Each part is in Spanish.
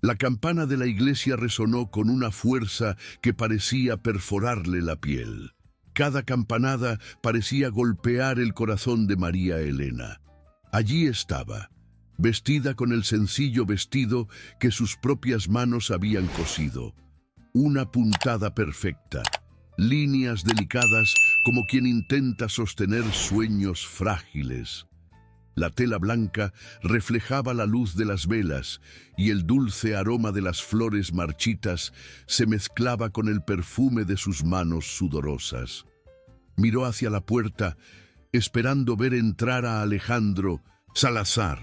La campana de la iglesia resonó con una fuerza que parecía perforarle la piel. Cada campanada parecía golpear el corazón de María Elena. Allí estaba, vestida con el sencillo vestido que sus propias manos habían cosido. Una puntada perfecta, líneas delicadas como quien intenta sostener sueños frágiles. La tela blanca reflejaba la luz de las velas y el dulce aroma de las flores marchitas se mezclaba con el perfume de sus manos sudorosas. Miró hacia la puerta, esperando ver entrar a Alejandro Salazar,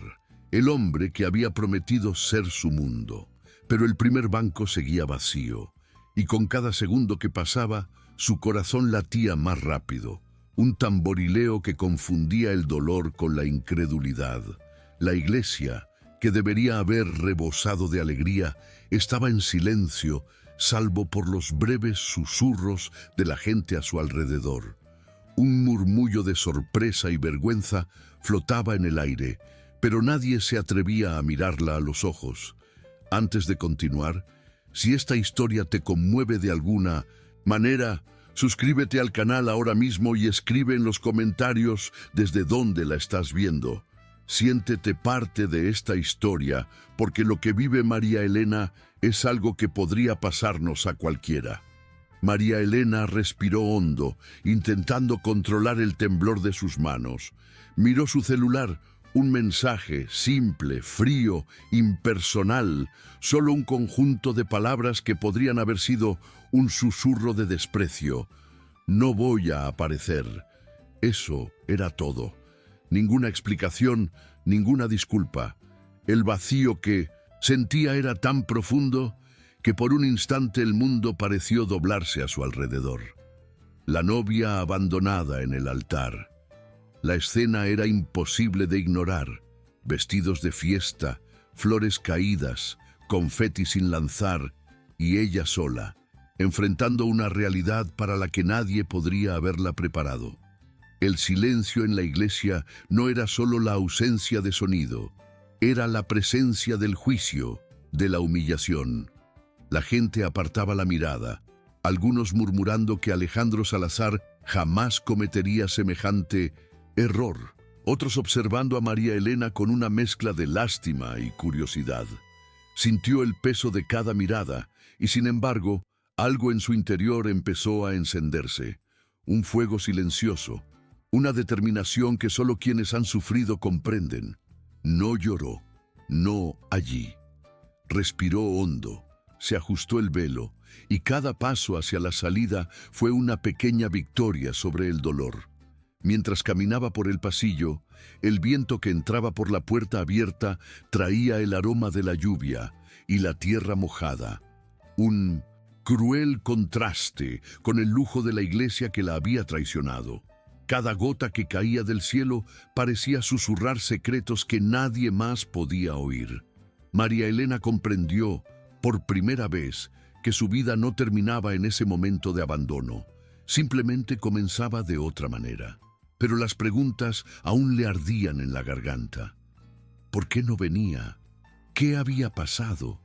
el hombre que había prometido ser su mundo. Pero el primer banco seguía vacío, y con cada segundo que pasaba, su corazón latía más rápido. Un tamborileo que confundía el dolor con la incredulidad. La iglesia, que debería haber rebosado de alegría, estaba en silencio, salvo por los breves susurros de la gente a su alrededor. Un murmullo de sorpresa y vergüenza flotaba en el aire, pero nadie se atrevía a mirarla a los ojos. Antes de continuar, si esta historia te conmueve de alguna manera, suscríbete al canal ahora mismo y escribe en los comentarios desde dónde la estás viendo. Siéntete parte de esta historia, porque lo que vive María Elena es algo que podría pasarnos a cualquiera. María Elena respiró hondo, intentando controlar el temblor de sus manos. Miró su celular, un mensaje simple, frío, impersonal, solo un conjunto de palabras que podrían haber sido un susurro de desprecio. No voy a aparecer. Eso era todo. Ninguna explicación, ninguna disculpa. El vacío que sentía era tan profundo que por un instante el mundo pareció doblarse a su alrededor. La novia abandonada en el altar. La escena era imposible de ignorar. Vestidos de fiesta, flores caídas, confeti sin lanzar, y ella sola, enfrentando una realidad para la que nadie podría haberla preparado. El silencio en la iglesia no era solo la ausencia de sonido, era la presencia del juicio, de la humillación. La gente apartaba la mirada, algunos murmurando que Alejandro Salazar jamás cometería semejante error, otros observando a María Elena con una mezcla de lástima y curiosidad. Sintió el peso de cada mirada y, sin embargo, algo en su interior empezó a encenderse. Un fuego silencioso, una determinación que solo quienes han sufrido comprenden. No lloró, no allí. Respiró hondo, se ajustó el velo y cada paso hacia la salida fue una pequeña victoria sobre el dolor. Mientras caminaba por el pasillo, el viento que entraba por la puerta abierta traía el aroma de la lluvia y la tierra mojada. Un cruel contraste con el lujo de la iglesia que la había traicionado. Cada gota que caía del cielo parecía susurrar secretos que nadie más podía oír. María Elena comprendió, por primera vez, que su vida no terminaba en ese momento de abandono. Simplemente comenzaba de otra manera. Pero las preguntas aún le ardían en la garganta. ¿Por qué no venía? ¿Qué había pasado?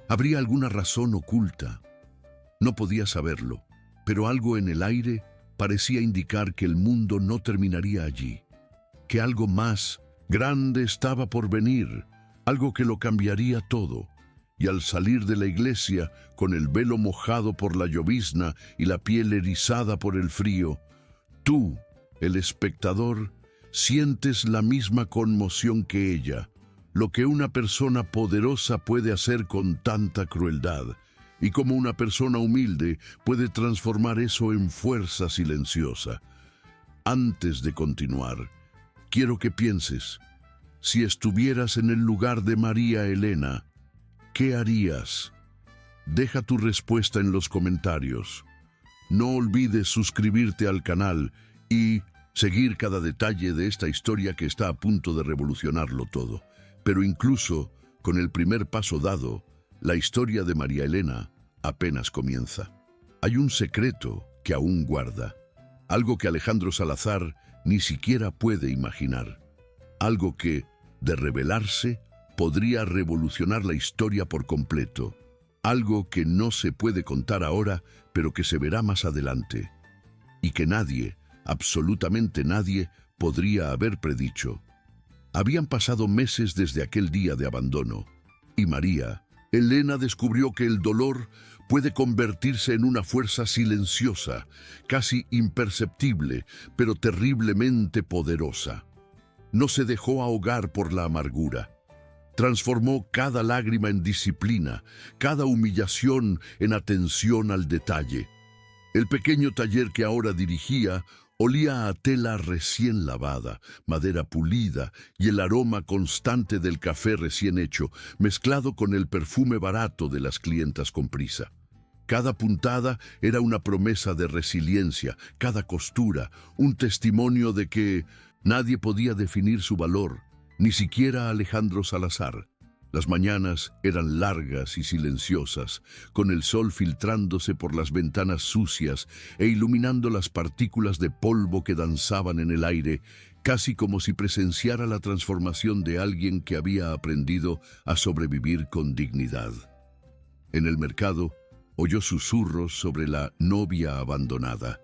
¿Habría alguna razón oculta? No podía saberlo, pero algo en el aire parecía indicar que el mundo no terminaría allí, que algo más grande estaba por venir, algo que lo cambiaría todo. Y al salir de la iglesia, con el velo mojado por la llovizna y la piel erizada por el frío, tú, el espectador, sientes la misma conmoción que ella, lo que una persona poderosa puede hacer con tanta crueldad, y cómo una persona humilde puede transformar eso en fuerza silenciosa. Antes de continuar, quiero que pienses, si estuvieras en el lugar de María Elena, ¿qué harías? Deja tu respuesta en los comentarios. No olvides suscribirte al canal y seguir cada detalle de esta historia que está a punto de revolucionarlo todo. Pero incluso con el primer paso dado, la historia de María Elena apenas comienza. Hay un secreto que aún guarda, algo que Alejandro Salazar ni siquiera puede imaginar, algo que, de revelarse, podría revolucionar la historia por completo. Algo que no se puede contar ahora, pero que se verá más adelante. Y que nadie, absolutamente nadie, podría haber predicho. Habían pasado meses desde aquel día de abandono. Y María, Elena, descubrió que el dolor puede convertirse en una fuerza silenciosa, casi imperceptible, pero terriblemente poderosa. No se dejó ahogar por la amargura. Transformó cada lágrima en disciplina, cada humillación en atención al detalle. El pequeño taller que ahora dirigía olía a tela recién lavada, madera pulida y el aroma constante del café recién hecho, mezclado con el perfume barato de las clientas con prisa. Cada puntada era una promesa de resiliencia, cada costura, un testimonio de que nadie podía definir su valor, ni siquiera Alejandro Salazar. Las mañanas eran largas y silenciosas, con el sol filtrándose por las ventanas sucias e iluminando las partículas de polvo que danzaban en el aire, casi como si presenciara la transformación de alguien que había aprendido a sobrevivir con dignidad. En el mercado, oyó susurros sobre la novia abandonada,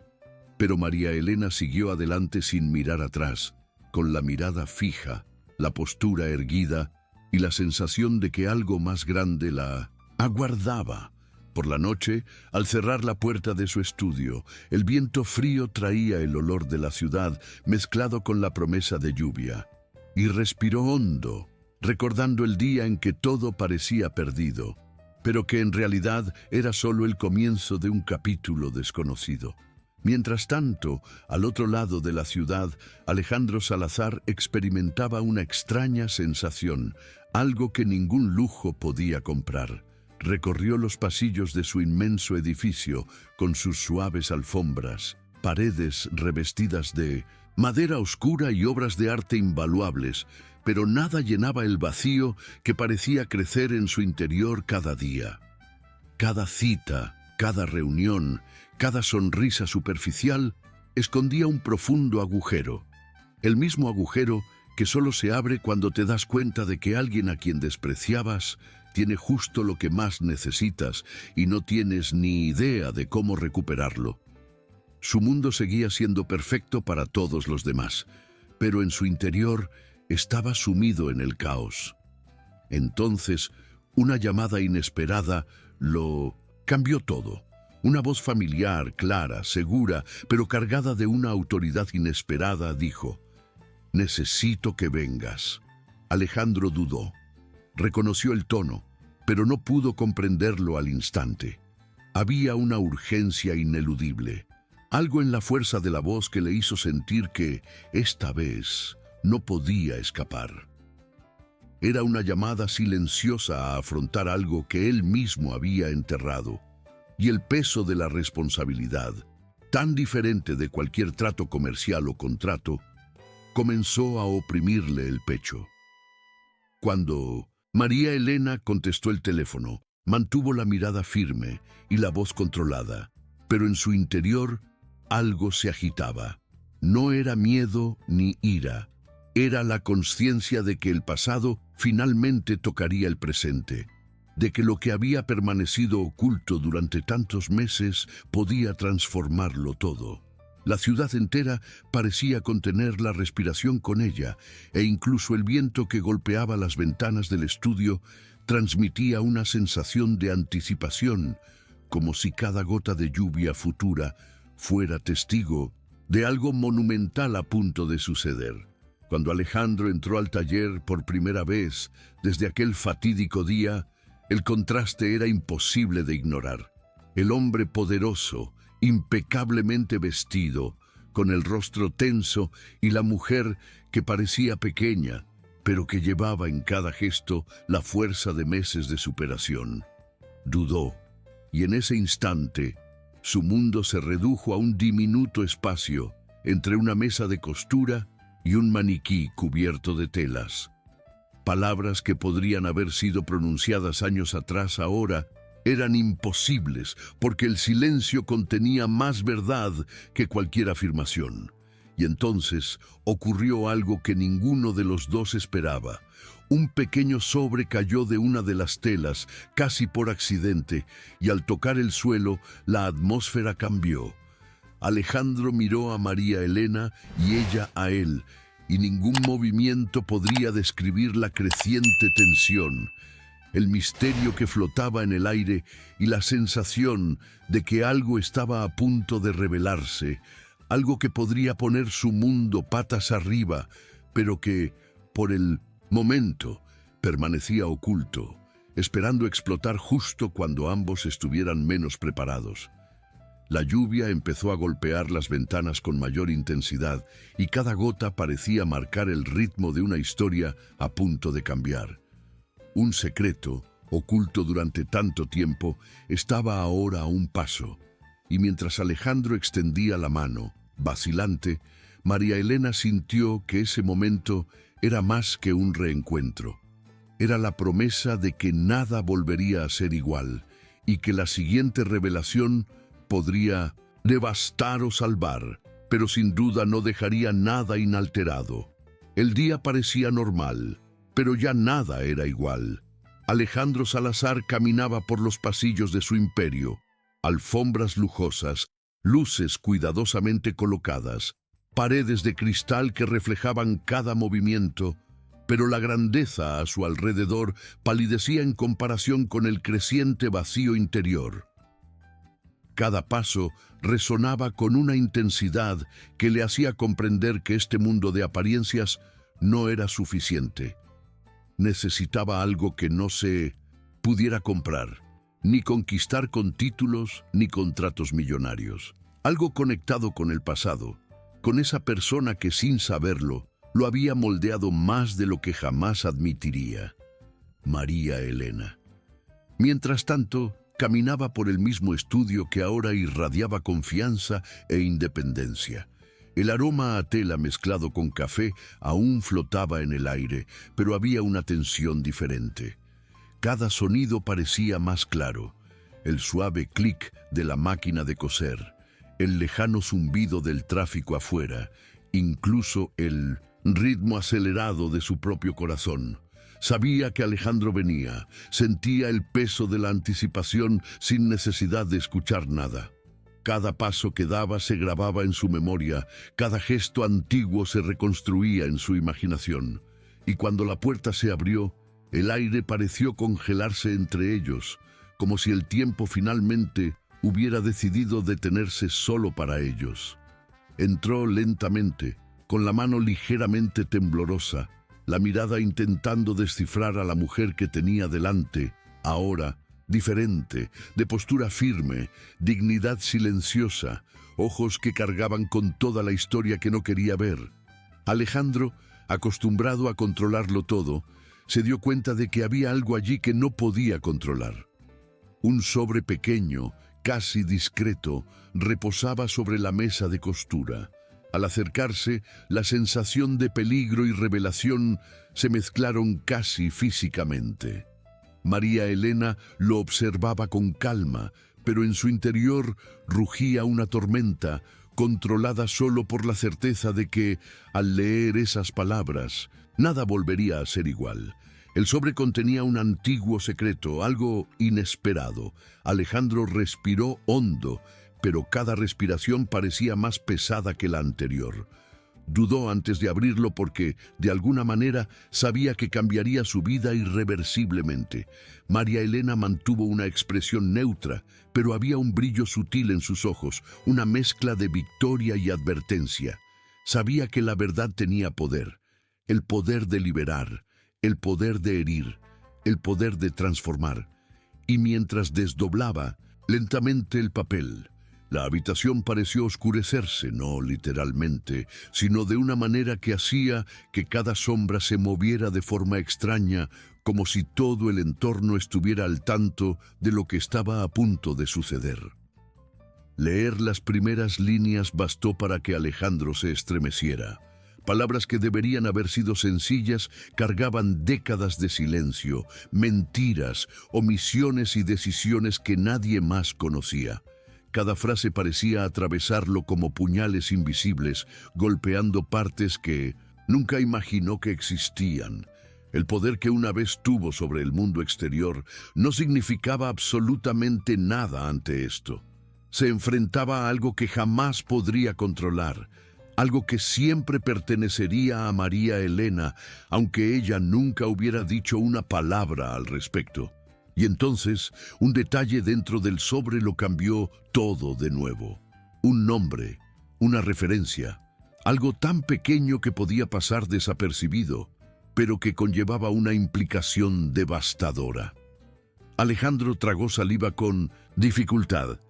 pero María Elena siguió adelante sin mirar atrás, con la mirada fija, la postura erguida y la sensación de que algo más grande la aguardaba. Por la noche, al cerrar la puerta de su estudio, el viento frío traía el olor de la ciudad mezclado con la promesa de lluvia, y respiró hondo, recordando el día en que todo parecía perdido, pero que en realidad era solo el comienzo de un capítulo desconocido. Mientras tanto, al otro lado de la ciudad, Alejandro Salazar experimentaba una extraña sensación, algo que ningún lujo podía comprar. Recorrió los pasillos de su inmenso edificio con sus suaves alfombras, paredes revestidas de madera oscura y obras de arte invaluables, pero nada llenaba el vacío que parecía crecer en su interior cada día. Cada cita, cada reunión, cada sonrisa superficial escondía un profundo agujero. El mismo agujero que solo se abre cuando te das cuenta de que alguien a quien despreciabas tiene justo lo que más necesitas y no tienes ni idea de cómo recuperarlo. Su mundo seguía siendo perfecto para todos los demás, pero en su interior estaba sumido en el caos. Entonces, una llamada inesperada lo cambió todo. Una voz familiar, clara, segura, pero cargada de una autoridad inesperada, dijo: «Necesito que vengas». Alejandro dudó. Reconoció el tono, pero no pudo comprenderlo al instante. Había una urgencia ineludible, algo en la fuerza de la voz que le hizo sentir que, esta vez, no podía escapar. Era una llamada silenciosa a afrontar algo que él mismo había enterrado. Y el peso de la responsabilidad, tan diferente de cualquier trato comercial o contrato, comenzó a oprimirle el pecho. Cuando María Elena contestó el teléfono, mantuvo la mirada firme y la voz controlada, pero en su interior algo se agitaba. No era miedo ni ira, era la conciencia de que el pasado finalmente tocaría el presente, de que lo que había permanecido oculto durante tantos meses podía transformarlo todo. La ciudad entera parecía contener la respiración con ella, e incluso el viento que golpeaba las ventanas del estudio transmitía una sensación de anticipación, como si cada gota de lluvia futura fuera testigo de algo monumental a punto de suceder. Cuando Alejandro entró al taller por primera vez desde aquel fatídico día, el contraste era imposible de ignorar. El hombre poderoso, impecablemente vestido, con el rostro tenso, y la mujer que parecía pequeña, pero que llevaba en cada gesto la fuerza de meses de superación. Dudó, y en ese instante, su mundo se redujo a un diminuto espacio entre una mesa de costura y un maniquí cubierto de telas. Palabras que podrían haber sido pronunciadas años atrás ahora eran imposibles, porque el silencio contenía más verdad que cualquier afirmación. Y entonces ocurrió algo que ninguno de los dos esperaba, Un pequeño sobre cayó de una de las telas, casi por accidente, y al tocar el suelo, la atmósfera cambió. Alejandro miró a María Elena y ella a él, y ningún movimiento podría describir la creciente tensión, el misterio que flotaba en el aire y la sensación de que algo estaba a punto de revelarse, algo que podría poner su mundo patas arriba, pero que, por el momento, permanecía oculto, esperando explotar justo cuando ambos estuvieran menos preparados. La lluvia empezó a golpear las ventanas con mayor intensidad y cada gota parecía marcar el ritmo de una historia a punto de cambiar. Un secreto, oculto durante tanto tiempo, estaba ahora a un paso, y mientras Alejandro extendía la mano, vacilante, María Elena sintió que ese momento era más que un reencuentro. Era la promesa de que nada volvería a ser igual y que la siguiente revelación podría devastar o salvar, pero sin duda no dejaría nada inalterado. El día parecía normal, pero ya nada era igual. Alejandro Salazar caminaba por los pasillos de su imperio, alfombras lujosas, luces cuidadosamente colocadas, paredes de cristal que reflejaban cada movimiento, pero la grandeza a su alrededor palidecía en comparación con el creciente vacío interior. Cada paso resonaba con una intensidad que le hacía comprender que este mundo de apariencias no era suficiente. Necesitaba algo que no se pudiera comprar, ni conquistar con títulos ni contratos millonarios. Algo conectado con el pasado, con esa persona que sin saberlo lo había moldeado más de lo que jamás admitiría. María Elena. Mientras tanto, caminaba por el mismo estudio que ahora irradiaba confianza e independencia. El aroma a tela mezclado con café aún flotaba en el aire, pero había una tensión diferente. Cada sonido parecía más claro. El suave clic de la máquina de coser, el lejano zumbido del tráfico afuera, incluso el ritmo acelerado de su propio corazón. Sabía que Alejandro venía, sentía el peso de la anticipación sin necesidad de escuchar nada. Cada paso que daba se grababa en su memoria, cada gesto antiguo se reconstruía en su imaginación. Y cuando la puerta se abrió, el aire pareció congelarse entre ellos, como si el tiempo finalmente hubiera decidido detenerse solo para ellos. Entró lentamente, con la mano ligeramente temblorosa, la mirada intentando descifrar a la mujer que tenía delante, ahora diferente, de postura firme, dignidad silenciosa, ojos que cargaban con toda la historia que no quería ver. Alejandro, acostumbrado a controlarlo todo, se dio cuenta de que había algo allí que no podía controlar. Un sobre pequeño, casi discreto, reposaba sobre la mesa de costura. Al acercarse, la sensación de peligro y revelación se mezclaron casi físicamente. María Elena lo observaba con calma, pero en su interior rugía una tormenta, controlada solo por la certeza de que, al leer esas palabras, nada volvería a ser igual. El sobre contenía un antiguo secreto, algo inesperado. Alejandro respiró hondo, pero cada respiración parecía más pesada que la anterior. Dudó antes de abrirlo porque, de alguna manera, sabía que cambiaría su vida irreversiblemente. María Elena mantuvo una expresión neutra, pero había un brillo sutil en sus ojos, una mezcla de victoria y advertencia. Sabía que la verdad tenía poder, el poder de liberar, el poder de herir, el poder de transformar. Y mientras desdoblaba lentamente el papel, la habitación pareció oscurecerse, no literalmente, sino de una manera que hacía que cada sombra se moviera de forma extraña, como si todo el entorno estuviera al tanto de lo que estaba a punto de suceder. Leer las primeras líneas bastó para que Alejandro se estremeciera. Palabras que deberían haber sido sencillas cargaban décadas de silencio, mentiras, omisiones y decisiones que nadie más conocía. Cada frase parecía atravesarlo como puñales invisibles, golpeando partes que nunca imaginó que existían. El poder que una vez tuvo sobre el mundo exterior no significaba absolutamente nada ante esto. Se enfrentaba a algo que jamás podría controlar, algo que siempre pertenecería a María Elena, aunque ella nunca hubiera dicho una palabra al respecto. Y entonces, un detalle dentro del sobre lo cambió todo de nuevo. Un nombre, una referencia, algo tan pequeño que podía pasar desapercibido, pero que conllevaba una implicación devastadora. Alejandro tragó saliva con dificultad.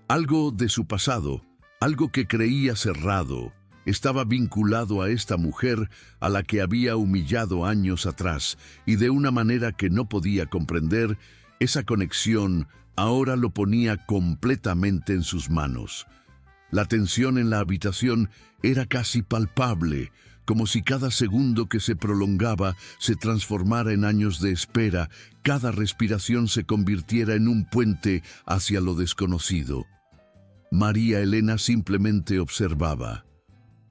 Algo de su pasado, algo que creía cerrado, estaba vinculado a esta mujer a la que había humillado años atrás, y de una manera que no podía comprender, esa conexión ahora lo ponía completamente en sus manos. La tensión en la habitación era casi palpable, como si cada segundo que se prolongaba se transformara en años de espera, cada respiración se convirtiera en un puente hacia lo desconocido. María Elena simplemente observaba.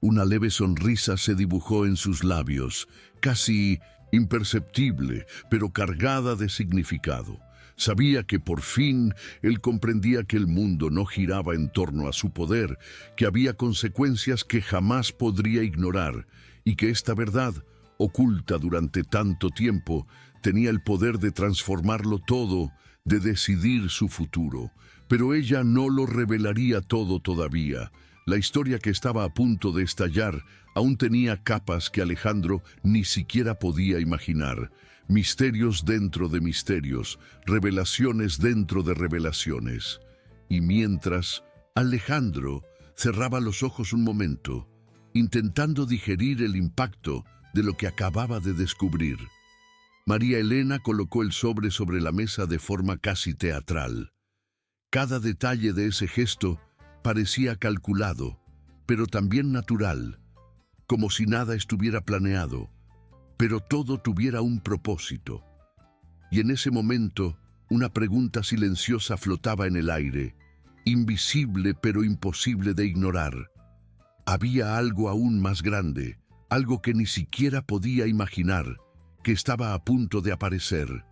Una leve sonrisa se dibujó en sus labios, casi imperceptible, pero cargada de significado. Sabía que por fin él comprendía que el mundo no giraba en torno a su poder, que había consecuencias que jamás podría ignorar, y que esta verdad, oculta durante tanto tiempo, tenía el poder de transformarlo todo, de decidir su futuro. Pero ella no lo revelaría todo todavía. La historia que estaba a punto de estallar aún tenía capas que Alejandro ni siquiera podía imaginar. Misterios dentro de misterios, revelaciones dentro de revelaciones. Y mientras, Alejandro cerraba los ojos un momento, intentando digerir el impacto de lo que acababa de descubrir. María Elena colocó el sobre la mesa de forma casi teatral. Cada detalle de ese gesto parecía calculado, pero también natural, como si nada estuviera planeado, pero todo tuviera un propósito. Y en ese momento, una pregunta silenciosa flotaba en el aire, invisible pero imposible de ignorar. Había algo aún más grande, algo que ni siquiera podía imaginar, que estaba a punto de aparecer.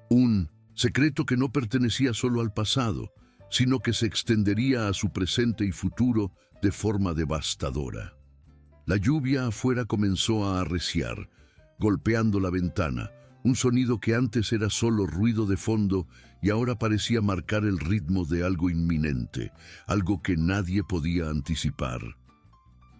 Un secreto que no pertenecía solo al pasado, sino que se extendería a su presente y futuro de forma devastadora. La lluvia afuera comenzó a arreciar, golpeando la ventana, un sonido que antes era solo ruido de fondo y ahora parecía marcar el ritmo de algo inminente, algo que nadie podía anticipar.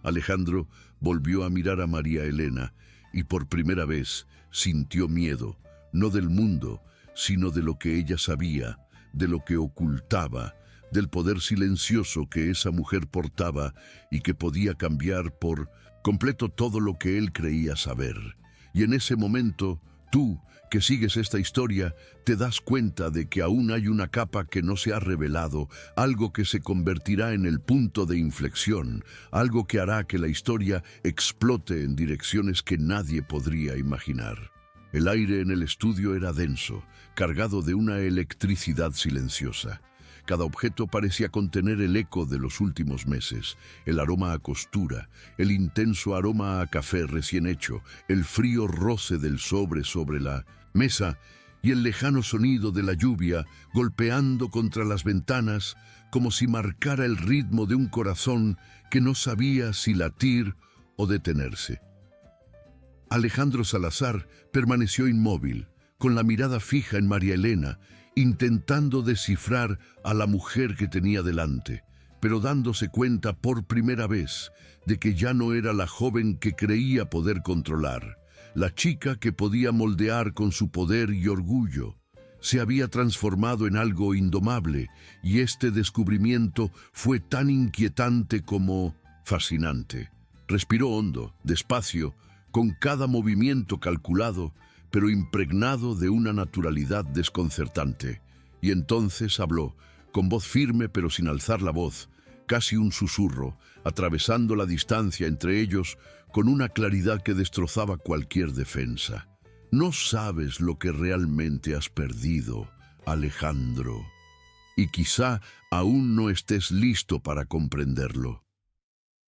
Alejandro volvió a mirar a María Elena y por primera vez sintió miedo, no del mundo, sino de lo que ella sabía, de lo que ocultaba, del poder silencioso que esa mujer portaba y que podía cambiar por completo todo lo que él creía saber. Y en ese momento, tú, que sigues esta historia, te das cuenta de que aún hay una capa que no se ha revelado, algo que se convertirá en el punto de inflexión, algo que hará que la historia explote en direcciones que nadie podría imaginar. El aire en el estudio era denso, cargado de una electricidad silenciosa. Cada objeto parecía contener el eco de los últimos meses, el aroma a costura, el intenso aroma a café recién hecho, el frío roce del sobre la mesa y el lejano sonido de la lluvia golpeando contra las ventanas como si marcara el ritmo de un corazón que no sabía si latir o detenerse. Alejandro Salazar permaneció inmóvil, con la mirada fija en María Elena, intentando descifrar a la mujer que tenía delante, pero dándose cuenta por primera vez de que ya no era la joven que creía poder controlar, la chica que podía moldear con su poder y orgullo. Se había transformado en algo indomable, y este descubrimiento fue tan inquietante como fascinante. Respiró hondo, despacio, con cada movimiento calculado, pero impregnado de una naturalidad desconcertante. Y entonces habló, con voz firme pero sin alzar la voz, casi un susurro, atravesando la distancia entre ellos con una claridad que destrozaba cualquier defensa. No sabes lo que realmente has perdido, Alejandro, y quizá aún no estés listo para comprenderlo.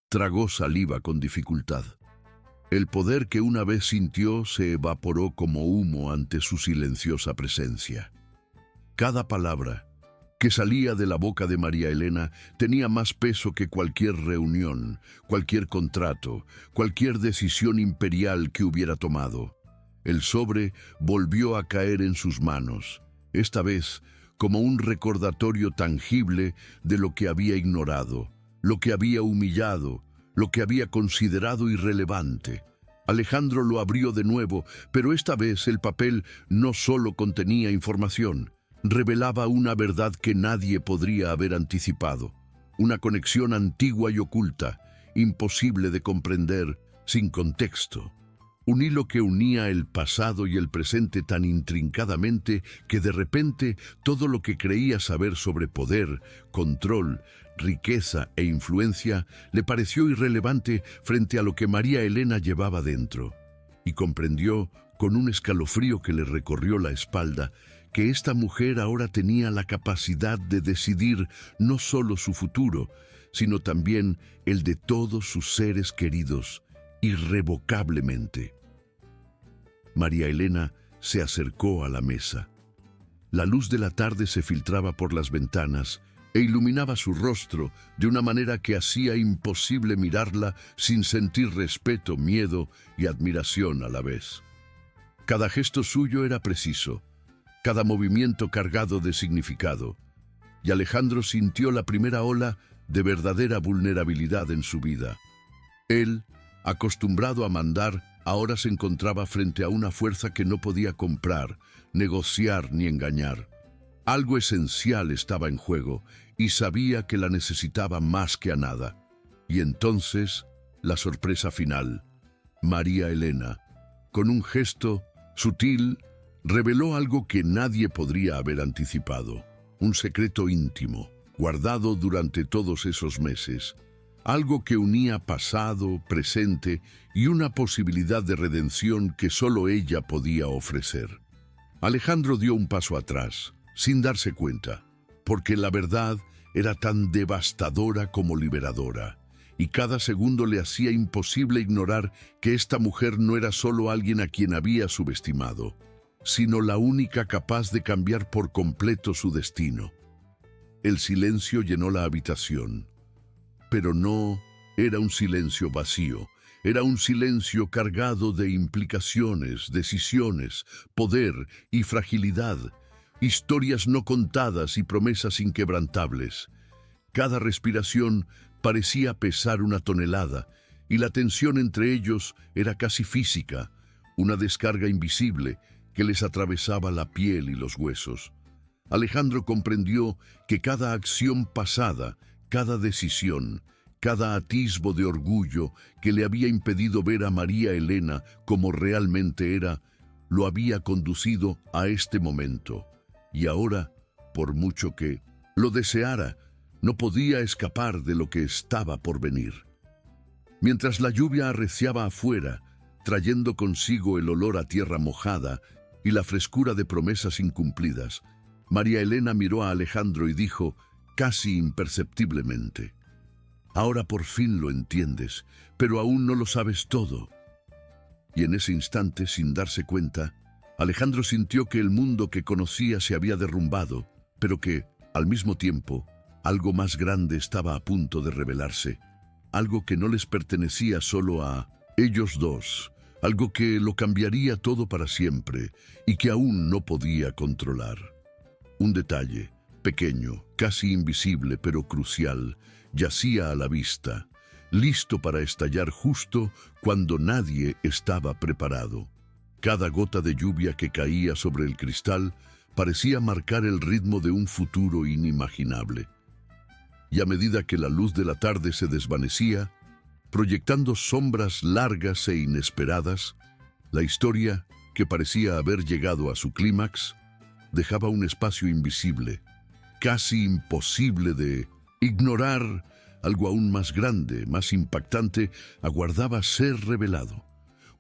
Tragó saliva con dificultad. El poder que una vez sintió se evaporó como humo ante su silenciosa presencia. Cada palabra que salía de la boca de María Elena tenía más peso que cualquier reunión, cualquier contrato, cualquier decisión imperial que hubiera tomado. El sobre volvió a caer en sus manos, esta vez como un recordatorio tangible de lo que había ignorado, lo que había humillado, lo que había considerado irrelevante. Alejandro lo abrió de nuevo, pero esta vez el papel no solo contenía información, revelaba una verdad que nadie podría haber anticipado, una conexión antigua y oculta, imposible de comprender sin contexto. Un hilo que unía el pasado y el presente tan intrincadamente que de repente todo lo que creía saber sobre poder, control, riqueza e influencia le pareció irrelevante frente a lo que María Elena llevaba dentro. Y comprendió, con un escalofrío que le recorrió la espalda, que esta mujer ahora tenía la capacidad de decidir no solo su futuro, sino también el de todos sus seres queridos, irrevocablemente. María Elena se acercó a la mesa. La luz de la tarde se filtraba por las ventanas e iluminaba su rostro de una manera que hacía imposible mirarla sin sentir respeto, miedo y admiración a la vez. Cada gesto suyo era preciso, cada movimiento cargado de significado, y Alejandro sintió la primera ola de verdadera vulnerabilidad en su vida. Él, acostumbrado a mandar, ahora se encontraba frente a una fuerza que no podía comprar, negociar ni engañar. Algo esencial estaba en juego y sabía que la necesitaba más que a nada. Y entonces, la sorpresa final. María Elena, con un gesto sutil, reveló algo que nadie podría haber anticipado. Un secreto íntimo, guardado durante todos esos meses. Algo que unía pasado, presente y una posibilidad de redención que solo ella podía ofrecer. Alejandro dio un paso atrás, sin darse cuenta, porque la verdad era tan devastadora como liberadora, y cada segundo le hacía imposible ignorar que esta mujer no era solo alguien a quien había subestimado, sino la única capaz de cambiar por completo su destino. El silencio llenó la habitación. Pero no era un silencio vacío, era un silencio cargado de implicaciones, decisiones, poder y fragilidad, historias no contadas y promesas inquebrantables. Cada respiración parecía pesar una tonelada, y la tensión entre ellos era casi física, una descarga invisible que les atravesaba la piel y los huesos. Alejandro comprendió que cada acción pasada, cada decisión, cada atisbo de orgullo que le había impedido ver a María Elena como realmente era, lo había conducido a este momento. Y ahora, por mucho que lo deseara, no podía escapar de lo que estaba por venir. Mientras la lluvia arreciaba afuera, trayendo consigo el olor a tierra mojada y la frescura de promesas incumplidas, María Elena miró a Alejandro y dijo, casi imperceptiblemente: «Ahora por fin lo entiendes, pero aún no lo sabes todo». Y en ese instante, sin darse cuenta, Alejandro sintió que el mundo que conocía se había derrumbado, pero que, al mismo tiempo, algo más grande estaba a punto de revelarse, algo que no les pertenecía solo a ellos dos, algo que lo cambiaría todo para siempre y que aún no podía controlar. Un detalle, pequeño, casi invisible pero crucial, yacía a la vista, listo para estallar justo cuando nadie estaba preparado. Cada gota de lluvia que caía sobre el cristal parecía marcar el ritmo de un futuro inimaginable. Y a medida que la luz de la tarde se desvanecía, proyectando sombras largas e inesperadas, la historia, que parecía haber llegado a su clímax, dejaba un espacio invisible, casi imposible de ignorar. Algo aún más grande, más impactante, aguardaba ser revelado.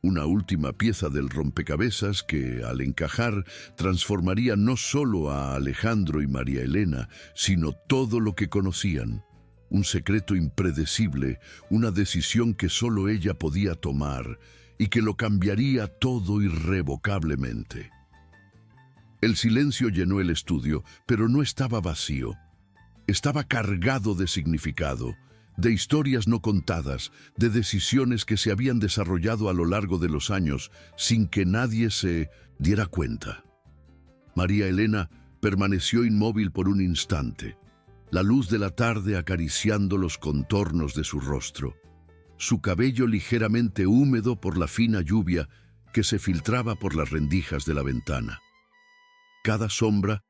Una última pieza del rompecabezas que, al encajar, transformaría no solo a Alejandro y María Elena, sino todo lo que conocían. un secreto impredecible, una decisión que solo ella podía tomar y que lo cambiaría todo irrevocablemente. El silencio llenó el estudio, pero no estaba vacío. Estaba cargado de significado, de historias no contadas, de decisiones que se habían desarrollado a lo largo de los años sin que nadie se diera cuenta. María Elena permaneció inmóvil por un instante, la luz de la tarde acariciando los contornos de su rostro, su cabello ligeramente húmedo por la fina lluvia que se filtraba por las rendijas de la ventana. Cada sombra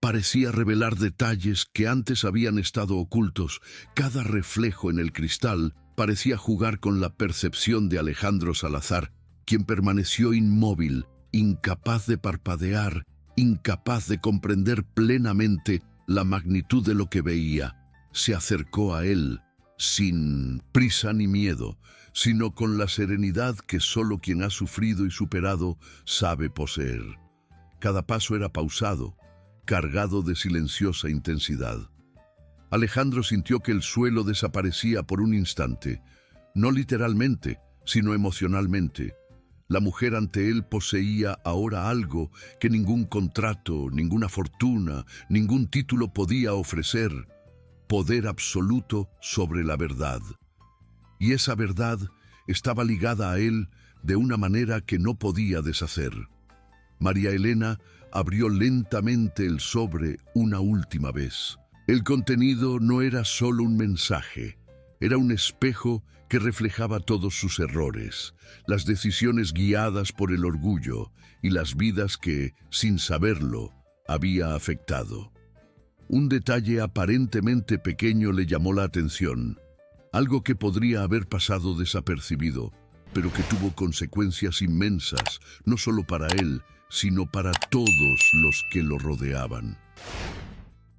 parecía revelar detalles que antes habían estado ocultos. Cada reflejo en el cristal parecía jugar con la percepción de Alejandro Salazar, quien permaneció inmóvil, incapaz de parpadear, incapaz de comprender plenamente la magnitud de lo que veía. Se acercó a él, sin prisa ni miedo, sino con la serenidad que solo quien ha sufrido y superado sabe poseer. Cada paso era pausado, cargado de silenciosa intensidad. Alejandro sintió que el suelo desaparecía por un instante, no literalmente, sino emocionalmente. La mujer ante él poseía ahora algo que ningún contrato, ninguna fortuna, ningún título podía ofrecer: poder absoluto sobre la verdad. Y esa verdad estaba ligada a él de una manera que no podía deshacer. María Elena abrió lentamente el sobre una última vez. El contenido no era solo un mensaje, era un espejo que reflejaba todos sus errores, las decisiones guiadas por el orgullo y las vidas que, sin saberlo, había afectado. Un detalle aparentemente pequeño le llamó la atención, algo que podría haber pasado desapercibido, pero que tuvo consecuencias inmensas, no solo para él, sino para todos los que lo rodeaban.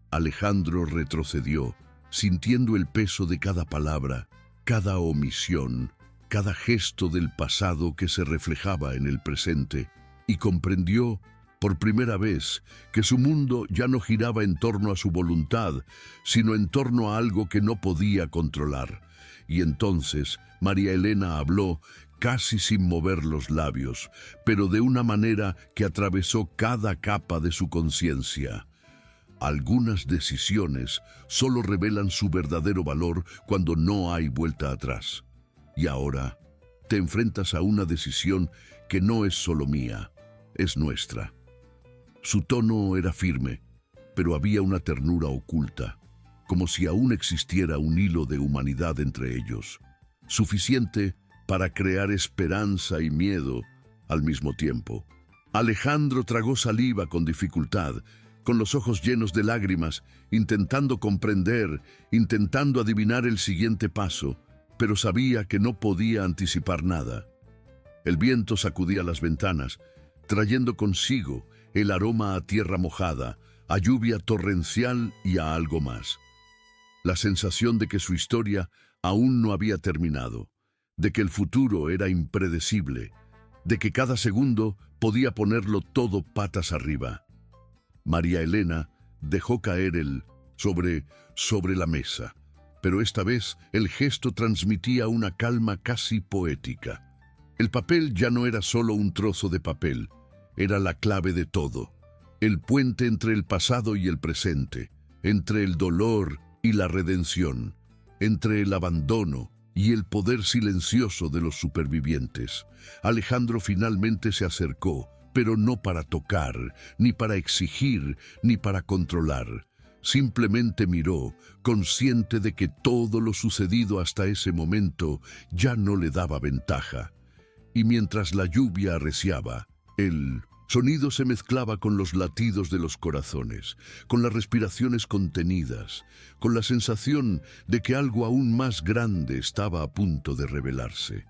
Alejandro retrocedió, sintiendo el peso de cada palabra, cada omisión, cada gesto del pasado que se reflejaba en el presente, y comprendió, por primera vez, que su mundo ya no giraba en torno a su voluntad, sino en torno a algo que no podía controlar. Y entonces María Elena habló, casi sin mover los labios, pero de una manera que atravesó cada capa de su conciencia. Algunas decisiones solo revelan su verdadero valor cuando no hay vuelta atrás. Y ahora te enfrentas a una decisión que no es solo mía, es nuestra. Su tono era firme, pero había una ternura oculta, como si aún existiera un hilo de humanidad entre ellos, suficiente para crear esperanza y miedo al mismo tiempo. Alejandro tragó saliva con dificultad, con los ojos llenos de lágrimas, intentando comprender, intentando adivinar el siguiente paso, pero sabía que no podía anticipar nada. El viento sacudía las ventanas, trayendo consigo el aroma a tierra mojada, a lluvia torrencial y a algo más. La sensación de que su historia aún no había terminado, de que el futuro era impredecible, de que cada segundo podía ponerlo todo patas arriba. María Elena dejó caer el sobre la mesa, pero esta vez el gesto transmitía una calma casi poética. El papel ya no era solo un trozo de papel, era la clave de todo, el puente entre el pasado y el presente, entre el dolor y la redención, entre el abandono y el poder silencioso de los supervivientes. Alejandro finalmente se acercó, pero no para tocar, ni para exigir, ni para controlar. Simplemente miró, consciente de que todo lo sucedido hasta ese momento ya no le daba ventaja. Y mientras la lluvia arreciaba, el sonido se mezclaba con los latidos de los corazones, con las respiraciones contenidas, con la sensación de que algo aún más grande estaba a punto de revelarse.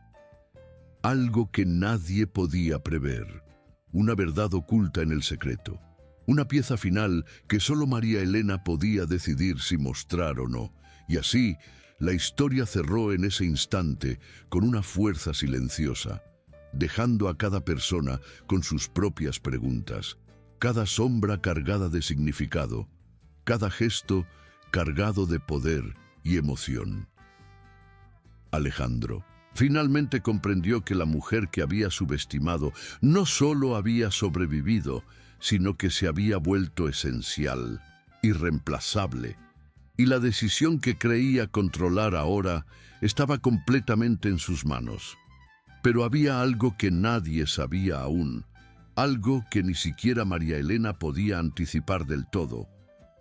Algo que nadie podía prever, una verdad oculta en el secreto, una pieza final que solo María Elena podía decidir si mostrar o no, y así la historia cerró en ese instante con una fuerza silenciosa, dejando a cada persona con sus propias preguntas, cada sombra cargada de significado, cada gesto cargado de poder y emoción. Alejandro finalmente comprendió que la mujer que había subestimado no solo había sobrevivido, sino que se había vuelto esencial, irreemplazable, y la decisión que creía controlar ahora estaba completamente en sus manos. Pero había algo que nadie sabía aún, algo que ni siquiera María Elena podía anticipar del todo,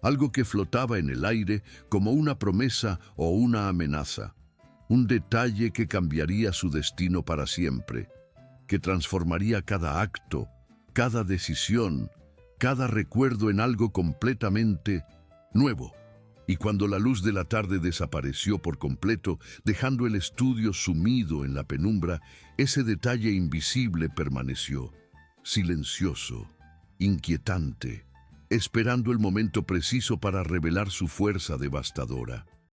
algo que flotaba en el aire como una promesa o una amenaza, un detalle que cambiaría su destino para siempre, que transformaría cada acto, cada decisión, cada recuerdo en algo completamente nuevo. Y cuando la luz de la tarde desapareció por completo, dejando el estudio sumido en la penumbra, ese detalle invisible permaneció, silencioso, inquietante, esperando el momento preciso para revelar su fuerza devastadora.